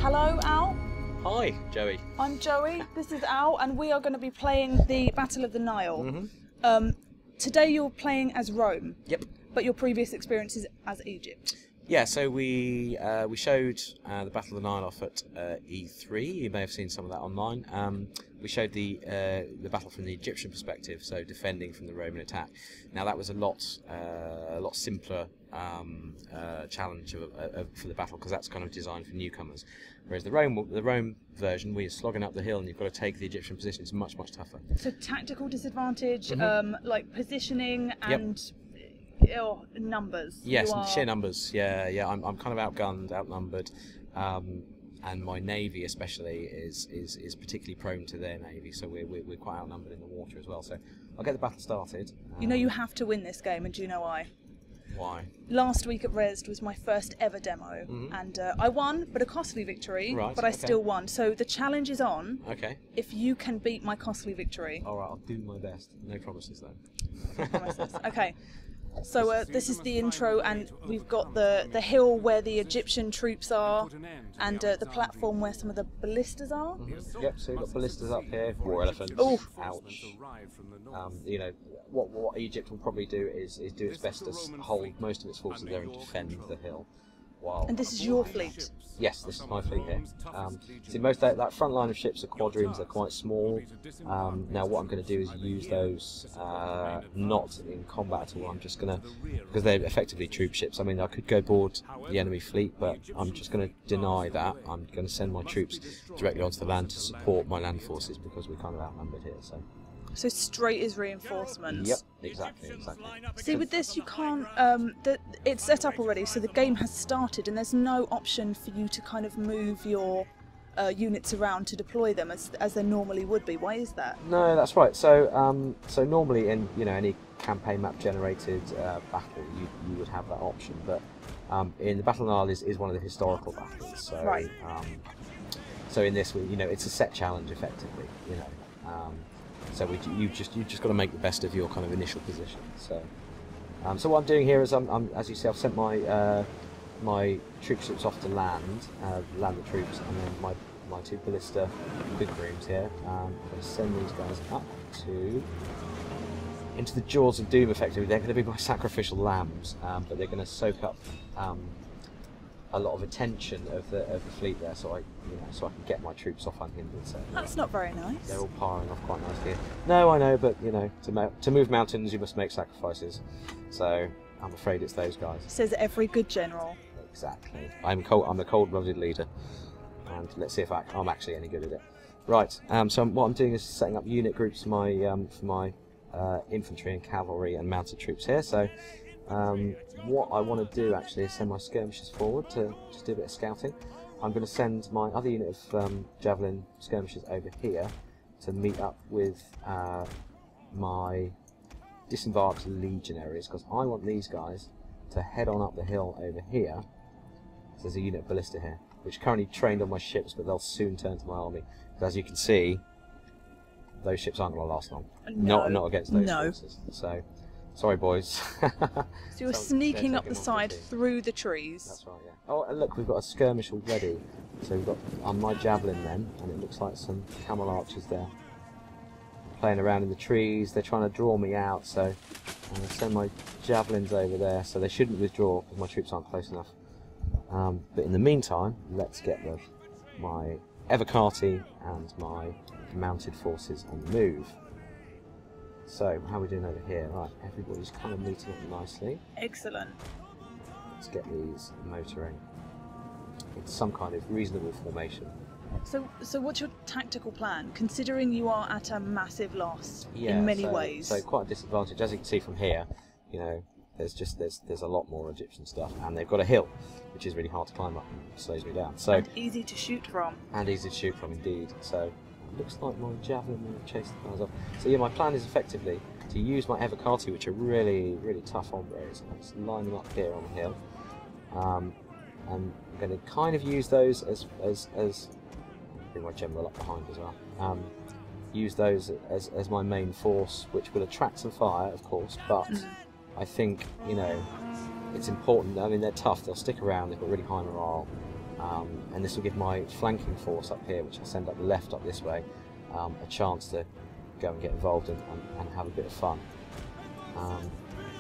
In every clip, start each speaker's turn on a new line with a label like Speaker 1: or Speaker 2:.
Speaker 1: Hello, Al.
Speaker 2: Hi, Joey.
Speaker 1: I'm Joey. This is Al, and we are going to be playing the Battle of the Nile. Today you're playing as Rome.
Speaker 2: Yep.
Speaker 1: But your previous experience is as Egypt.
Speaker 2: Yeah, so we showed the Battle of the Nile off at E3. You may have seen some of that online. We showed the battle from the Egyptian perspective, so defending from the Roman attack. Now that was a lot simpler challenge for the battle, because that's kind of designed for newcomers. Whereas the Rome version, we're slogging up the hill and you've got to take the Egyptian position. It's much tougher.
Speaker 1: So tactical disadvantage, like positioning and. Numbers.
Speaker 2: Yes, sheer numbers. Yeah. I'm kind of outgunned, outnumbered, and my navy especially is particularly prone to their navy. So we're quite outnumbered in the water as well. So I'll get the battle started.
Speaker 1: You know you have to win this game, and do you know why?
Speaker 2: Why?
Speaker 1: Last week at Resd was my first ever demo, and I won, but a costly victory.
Speaker 2: Right,
Speaker 1: but I still won. So the challenge is on.
Speaker 2: Okay.
Speaker 1: If you can beat my costly victory.
Speaker 2: All right, I'll do my best. No promises though.
Speaker 1: No promises. Okay. So this is the intro, and we've got the hill where the Egyptian troops are, and the platform where some of the ballistas are.
Speaker 2: Yep, so we've got ballistas up here, war elephants.
Speaker 1: Oh,
Speaker 2: ouch. You know, what Egypt will probably do is do its best to hold most of its forces there and defend the hill. Wow.
Speaker 1: And this is your fleet?
Speaker 2: Yes, this is my fleet here. See, most of that front line of ships are quadriremes, they're quite small. Now what I'm going to do is use those not in combat at all. I'm just going to, because they're effectively troop ships. I mean, I could go board the enemy fleet, but I'm just going to deny that. I'm going to send my troops directly onto the land to support my land forces, because we're kind of outnumbered here.
Speaker 1: So straight is reinforcements.
Speaker 2: Yep, exactly.
Speaker 1: See, with this you can't. It's set up already, so the game has started, and there's no option for you to kind of move your units around to deploy them as there normally would be. Why is that?
Speaker 2: No, that's right. So normally in any campaign map generated battle, you would have that option, but in the Battle of the Nile is one of the historical battles. So
Speaker 1: right.
Speaker 2: So in this, it's a set challenge effectively. So you've just got to make the best of your kind of initial position. So what I'm doing here is as you see, I've sent my my troop ships off to land the troops, and then my two ballista quadriremes here. I'm going to send these guys up into the jaws of doom. Effectively, they're going to be my sacrificial lambs, but they're going to soak up a lot of attention of the fleet there, so I can get my troops off unhindered. So
Speaker 1: that's not very nice.
Speaker 2: They're all powering off quite nicely. No, I know, but to move mountains you must make sacrifices. So I'm afraid it's those guys.
Speaker 1: Says every good general.
Speaker 2: Exactly. I'm a cold-blooded leader, and let's see if I'm actually any good at it. Right. So what I'm doing is setting up unit groups for my infantry and cavalry and mounted troops here. So. What I want to do actually is send my skirmishers forward to just do a bit of scouting. I'm going to send my other unit of javelin skirmishers over here to meet up with my disembarked legionaries, because I want these guys to head on up the hill over here. So there's a unit of ballista here, which are currently trained on my ships, but they'll soon turn to my army. Because as you can see, those ships aren't going to last long.
Speaker 1: No.
Speaker 2: Not against those forces. So. Sorry, boys.
Speaker 1: So you're sneaking up the side through the trees.
Speaker 2: That's right, yeah. Oh, and look, we've got a skirmish already. So we've got on my javelin then, and it looks like some camel archers there playing around in the trees. They're trying to draw me out, so I'm going to send my javelins over there, so they shouldn't withdraw because my troops aren't close enough. But in the meantime, let's get my Evocati and my mounted forces on the move. So, how are we doing over here? Right, everybody's kind of meeting up nicely.
Speaker 1: Excellent.
Speaker 2: Let's get these motoring in some kind of reasonable formation.
Speaker 1: So what's your tactical plan, considering you are at a massive loss in many ways?
Speaker 2: So quite a disadvantage. As you can see from here, there's a lot more Egyptian stuff, and they've got a hill, which is really hard to climb up and slows me down. So
Speaker 1: and easy to shoot from.
Speaker 2: And easy to shoot from, indeed. So. Looks like my javelin will chase the guys off. So yeah, my plan is effectively to use my Evocati, which are really tough hombres. Let's line them up here on the hill. And I'm going to kind of use those as bring my general up behind as well. Use those as my main force, which will attract some fire, of course. But I think it's important. I mean, they're tough. They'll stick around. They've got really high morale. and this will give my flanking force up here, which I send up the left up this way, a chance to go and get involved and have a bit of fun.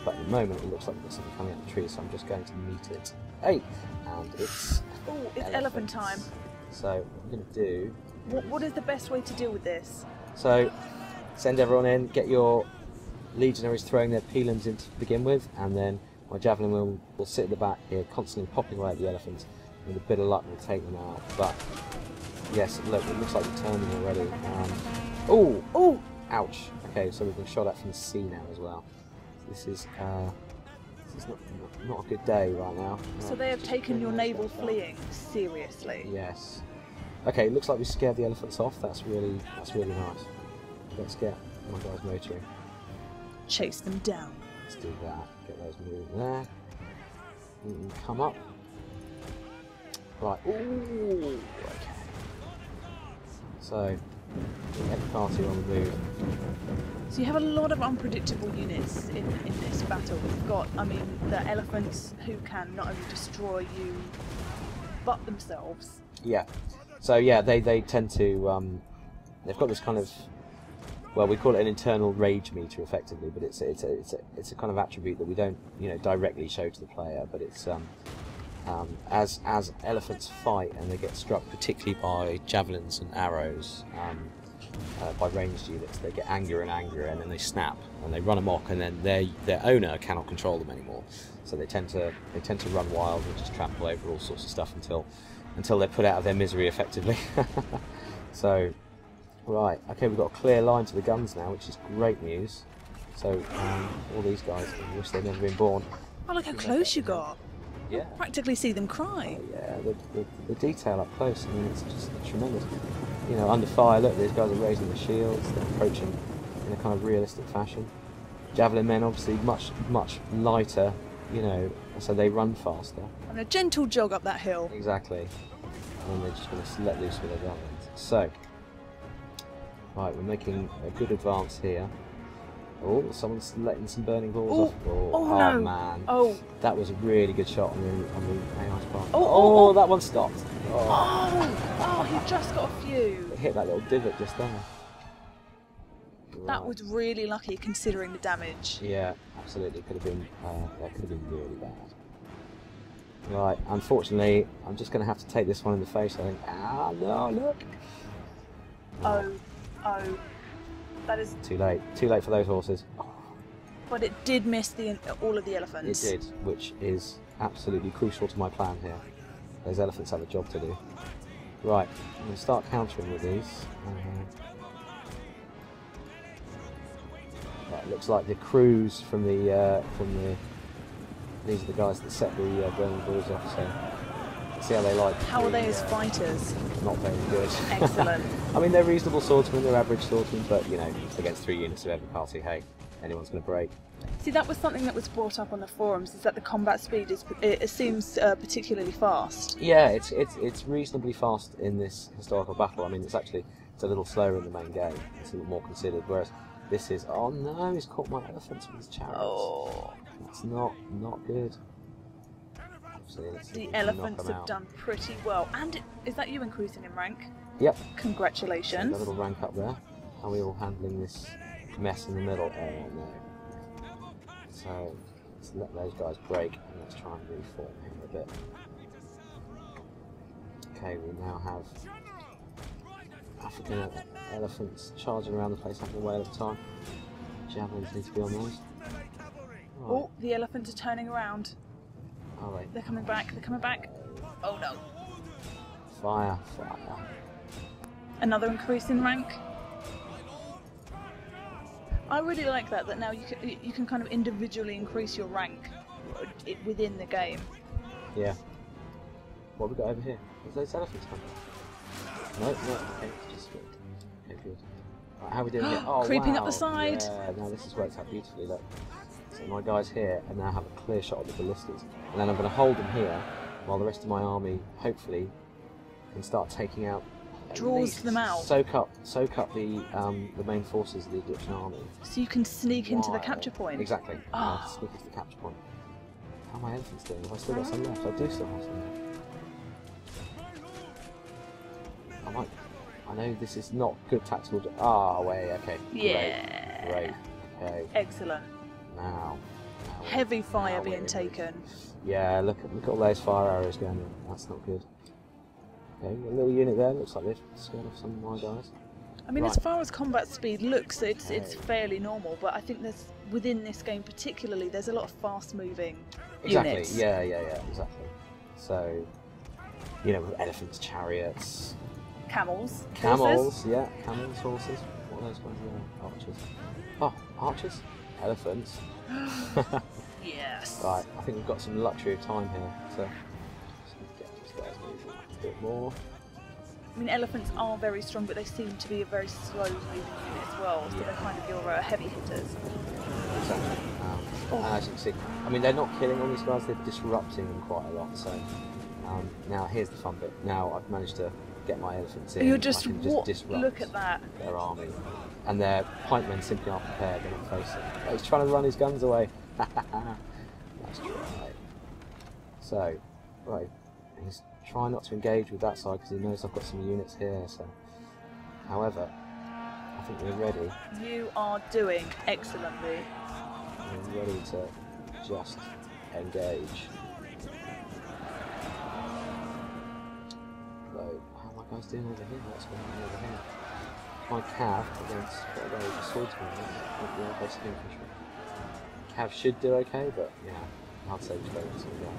Speaker 2: But at the moment it looks like we've got something coming out of the tree, so I'm just going to meet it. Hey! And it's...
Speaker 1: Oh, it's elephant time.
Speaker 2: So what I'm going to do...
Speaker 1: What is the best way to deal with this?
Speaker 2: So, send everyone in, get your legionaries throwing their pilums in to begin with, and then my javelin will sit at the back here, constantly popping away at the elephants. With a bit of luck, we'll take them out. But, yes, look, it looks like we're turning already. Oh! Oh! Ouch. Okay, so we've been shot at from the sea now as well. This is not a good day right now.
Speaker 1: So they have taken your naval fleeing seriously.
Speaker 2: Yes. Okay, it looks like we scared the elephants off. That's really nice. Let's get my guys motoring.
Speaker 1: Chase them down.
Speaker 2: Let's do that. Get those moving there. Come up. Right. Ooh. Okay. So, get the party on the move.
Speaker 1: So you have a lot of unpredictable units in this battle. We've got, I mean, the elephants who can not only destroy you, but themselves.
Speaker 2: Yeah. So yeah, they tend to. They've got this kind of, well, we call it an internal rage meter, effectively, but it's a kind of attribute that we don't, directly show to the player, but it's as elephants fight and they get struck, particularly by javelins and arrows, by ranged units, they get angrier and angrier, and then they snap and they run amok, and then their owner cannot control them anymore. So they tend to run wild and just trample over all sorts of stuff until they're put out of their misery, effectively. So, right, okay, we've got a clear line to the guns now, which is great news. So all these guys wish they'd never been born.
Speaker 1: Oh, look how close you got!
Speaker 2: Yeah.
Speaker 1: Practically see them cry.
Speaker 2: Yeah, the detail up close, I mean, it's just tremendous. Under fire, look, these guys are raising the shields, they're approaching in a kind of realistic fashion. Javelin men, obviously, much lighter, so they run faster.
Speaker 1: And a gentle jog up that hill.
Speaker 2: Exactly. And they're just going to let loose with their javelins. So, right, we're making a good advance here. Oh, someone's letting some burning balls off.
Speaker 1: Oh no.
Speaker 2: Man.
Speaker 1: Oh.
Speaker 2: That was a really good shot on the AI's part.
Speaker 1: Oh,
Speaker 2: that one stopped.
Speaker 1: Oh, he just got a few.
Speaker 2: It hit that little divot just there.
Speaker 1: That was really lucky considering the damage.
Speaker 2: Yeah, absolutely. Could have been really bad. Right, unfortunately, I'm just going to have to take this one in the face, I think. Ah, no, look!
Speaker 1: Oh. That is...
Speaker 2: Too late. Too late for those horses.
Speaker 1: But it did miss all of the elephants.
Speaker 2: It did, which is absolutely crucial to my plan here. Those elephants have a job to do. Right, I'm going to start countering with these. Right, looks like the crews from the these are the guys that set the burning balls off. So let's see how they like.
Speaker 1: How are they as fighters?
Speaker 2: Not very good.
Speaker 1: Excellent.
Speaker 2: I mean, they're reasonable swordsmen. They're average swordsmen, but against 3 units of every party, hey, anyone's going to break.
Speaker 1: See, that was something that was brought up on the forums. Is that the combat speed it seems particularly fast?
Speaker 2: Yeah, it's reasonably fast in this historical battle. I mean, it's a little slower in the main game. It's a little more considered. Whereas this is, oh no, he's caught my elephants with his chariots.
Speaker 1: Oh,
Speaker 2: that's not good.
Speaker 1: The elephants have done pretty well. And is that you increasing in rank?
Speaker 2: Yep.
Speaker 1: Congratulations.
Speaker 2: A little rank up there. Are we all handling this mess in the middle? Oh no. So let's let those guys break and let's try and reform him a bit. Okay, we now have African elephants charging around the place having a whale of time. Javelins need to be on those. Right.
Speaker 1: Oh, the elephants are turning around.
Speaker 2: Are they?
Speaker 1: They're coming back, Oh no.
Speaker 2: Fire.
Speaker 1: Another increase in rank. I really like that now you can kind of individually increase your rank within the game.
Speaker 2: Yeah. What have we got over here? Is those elephants coming? No, okay, it's just good. Okay, good. Right, how are we doing here? Oh,
Speaker 1: creeping
Speaker 2: wow.
Speaker 1: up the side.
Speaker 2: Yeah, now this has worked out beautifully, look. So my guys here and now have a clear shot of the ballistas. And then I'm going to hold them here while the rest of my army, hopefully, can start taking out...
Speaker 1: Draws them out.
Speaker 2: Soak up the main forces of the Egyptian army.
Speaker 1: So you can sneak into the capture point.
Speaker 2: Exactly. Sneak into the capture point. How are my elephants doing? Have I still got some left? I do still have some left. I know this is not good tactical. Ah, wait, okay.
Speaker 1: Yeah.
Speaker 2: Great. Okay.
Speaker 1: Excellent.
Speaker 2: Now
Speaker 1: Heavy fire
Speaker 2: now we're
Speaker 1: being
Speaker 2: in.
Speaker 1: taken.
Speaker 2: Yeah, look at all those fire arrows going in. That's not good. Okay, a little unit there. Looks like they've scared off some of my guys.
Speaker 1: I mean,
Speaker 2: Right.
Speaker 1: as far as combat speed looks, it's fairly normal. But I think within this game particularly, there's a lot of fast-moving
Speaker 2: Exactly.
Speaker 1: units.
Speaker 2: Yeah, exactly. So, you know, with elephants, chariots,
Speaker 1: Camels.
Speaker 2: camels.
Speaker 1: Horses.
Speaker 2: Yeah, camels, horses. What are those guys? Archers. Oh, archers, elephants.
Speaker 1: Yes.
Speaker 2: Right, I think we've got some luxury of time here, so just get these guys moving a bit more.
Speaker 1: I mean, elephants are very strong, but they seem to be a very slow-moving unit as well. So they're kind of your heavy hitters.
Speaker 2: Exactly. And as you can see, I mean, they're not killing all these guys; they're disrupting them quite a lot. So now here's the fun bit. Now I've managed to get my elephants in.
Speaker 1: You're just,
Speaker 2: I can just disrupt
Speaker 1: look at that.
Speaker 2: their army, and their pikemen simply aren't prepared. They're not facing. Oh, he's trying to run his guns away. That's right. So, right, he's trying not to engage with that side because he knows I've got some units here. So, however, I think we're ready.
Speaker 1: You are doing excellently.
Speaker 2: We're ready to just engage. So, how are my guys doing over here? What's going on over here? My cav against the swordsman, with the basic infantry. Cav should do okay, but yeah, hard to say which way it's going to go.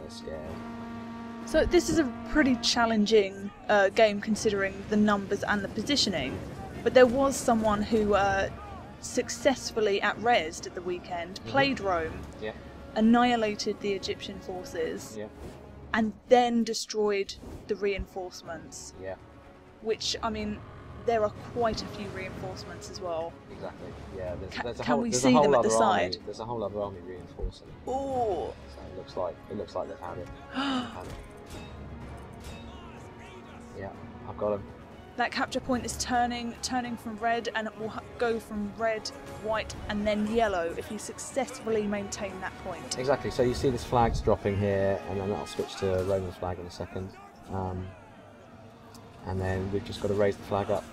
Speaker 2: They're scared.
Speaker 1: So this is a pretty challenging game considering the numbers and the positioning. But there was someone who successfully at Resd at the weekend played Rome,
Speaker 2: Yeah.
Speaker 1: annihilated the Egyptian forces,
Speaker 2: Yeah.
Speaker 1: and then destroyed the reinforcements.
Speaker 2: Yeah.
Speaker 1: Which, I mean, there are quite a few reinforcements as well.
Speaker 2: Exactly. Yeah. There's a
Speaker 1: Can
Speaker 2: whole,
Speaker 1: we
Speaker 2: there's
Speaker 1: see
Speaker 2: a whole
Speaker 1: them at the
Speaker 2: other army,
Speaker 1: side?
Speaker 2: There's a whole other army reinforcing.
Speaker 1: Oh!
Speaker 2: So it looks like they've had it. Had it. Yeah, I've got them.
Speaker 1: That capture point is turning from red, and it will go from red, white, and then yellow if you successfully maintain that point.
Speaker 2: Exactly. So you see this flag's dropping here, and then I'll switch to Roman flag in a second. And then we've just got to raise the flag up,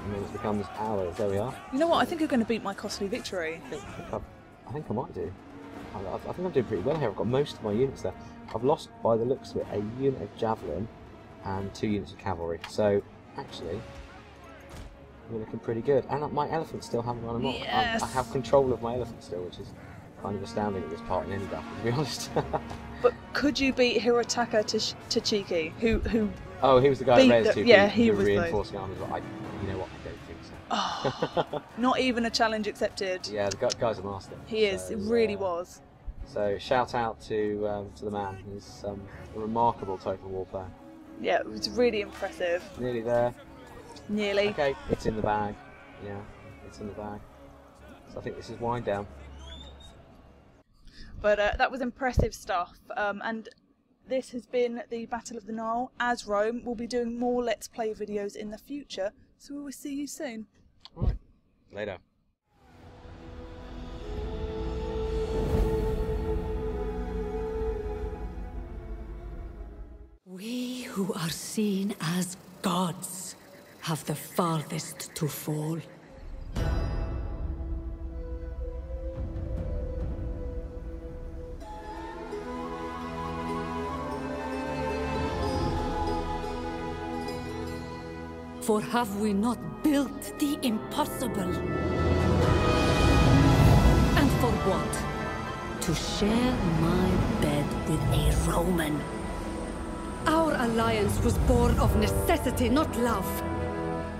Speaker 2: and then it becomes ours. There we are.
Speaker 1: You know what? I think you're going to beat my costly victory.
Speaker 2: I think I might do. I think I'm doing pretty well here. I've got most of my units there. I've lost, by the looks of it, a unit of javelin and 2 units of cavalry. So actually, we're looking pretty good. And my elephants still haven't run amok.
Speaker 1: Yes.
Speaker 2: I have control of my elephants still, which is kind of astounding at this part in any battle, to be honest.
Speaker 1: But could you beat Hirotaka Tachiki, who
Speaker 2: Oh, he was the guy
Speaker 1: beat
Speaker 2: at Res
Speaker 1: he
Speaker 2: who
Speaker 1: was
Speaker 2: reinforcing armies. But you know what? I don't think so.
Speaker 1: not even a challenge accepted?
Speaker 2: Yeah, the guy's a master.
Speaker 1: He is. It really was.
Speaker 2: So shout out to the man. He's a remarkable total war player.
Speaker 1: Yeah, it was really impressive.
Speaker 2: Nearly there.
Speaker 1: Nearly.
Speaker 2: Okay, it's in the bag. Yeah, it's in the bag. So I think this is wind down.
Speaker 1: But that was impressive stuff. And this has been the Battle of the Nile as Rome. We'll be doing more Let's Play videos in the future, so we will see you soon.
Speaker 2: All right. Later.
Speaker 3: We who are seen as gods have the farthest to fall. For have we not built the impossible? And for what? To share my bed with a Roman. Our alliance was born of necessity, not love.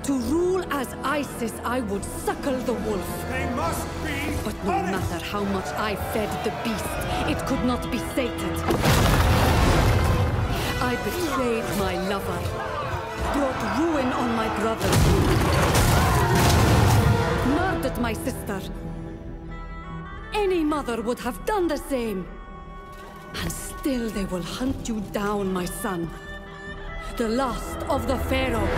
Speaker 3: To rule as Isis, I would suckle the wolf.
Speaker 4: They must be
Speaker 3: But no matter how much I fed the beast, it could not be sated. I betrayed my lover, brought ruin on my brothers, murdered my sister. Any mother would have done the same. And still they will hunt you down, my son. The last of the Pharaoh.